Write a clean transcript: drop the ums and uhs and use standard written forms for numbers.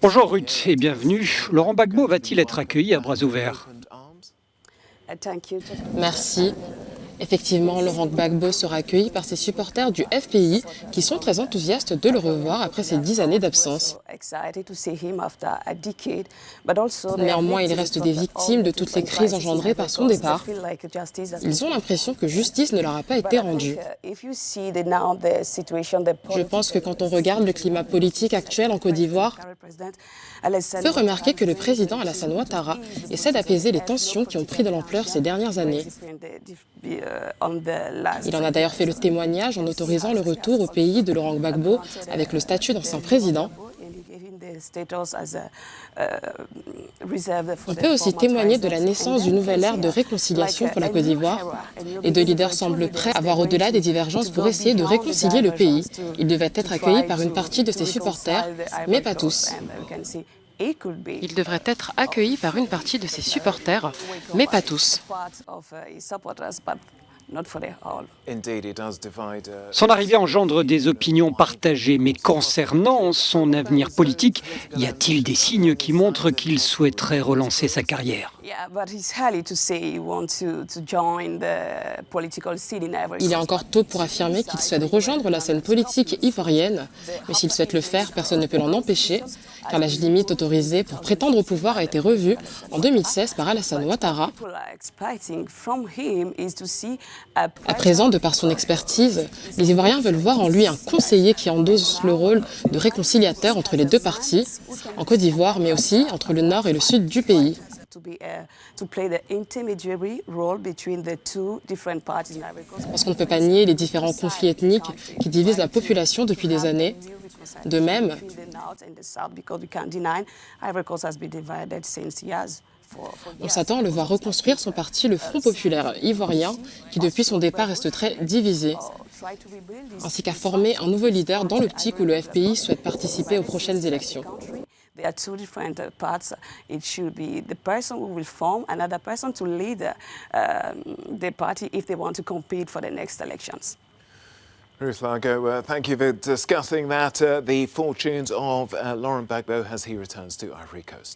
Bonjour Ruth et bienvenue. Laurent Gbagbo va-t-il être accueilli à bras ouverts? Merci. Effectivement, Laurent Gbagbo sera accueilli par ses supporters du FPI qui sont très enthousiastes de le revoir après ces 10 années d'absence. Néanmoins, il reste des victimes de toutes les crises engendrées par son départ. Ils ont l'impression que justice ne leur a pas été rendue. Je pense que quand on regarde le climat politique actuel en Côte d'Ivoire, on peut remarquer que le président Alassane Ouattara essaie d'apaiser les tensions qui ont pris de l'ampleur ces dernières années. Il en a d'ailleurs fait le témoignage en autorisant le retour au pays de Laurent Gbagbo avec le statut d'ancien président. On peut aussi témoigner de la naissance d'une nouvelle ère de réconciliation pour la Côte d'Ivoire et de leaders semblent prêts à voir au-delà des divergences pour essayer de réconcilier le pays. Il devait être accueilli par une partie de ses supporters, mais pas tous. Il devrait être accueilli par une partie de ses supporters, mais pas tous. Son arrivée engendre des opinions partagées, mais concernant son avenir politique, y a-t-il des signes qui montrent qu'il souhaiterait relancer sa carrière? Il est encore tôt pour affirmer qu'il souhaite rejoindre la scène politique ivoirienne, mais s'il souhaite le faire, personne ne peut l'en empêcher, car l'âge limite autorisé pour prétendre au pouvoir a été revu en 2016 par Alassane Ouattara. À présent, de par son expertise, les Ivoiriens veulent voir en lui un conseiller qui endosse le rôle de réconciliateur entre les deux parties, en Côte d'Ivoire, mais aussi entre le nord et le sud du pays. Parce qu'on ne peut pas nier les différents conflits ethniques qui divisent la population depuis des années. De même, on s'attend à le voir reconstruire son parti, le Front populaire ivoirien, qui depuis son départ reste très divisé, ainsi qu'à former un nouveau leader dans l'optique où le FPI souhaite participer aux prochaines élections. There are two different parts. It should be the person who will form another person to lead the party if they want to compete for the next elections. Ruth Largo, thank you for discussing that. The fortunes of Laurent Gbagbo as he returns to Ivory Coast.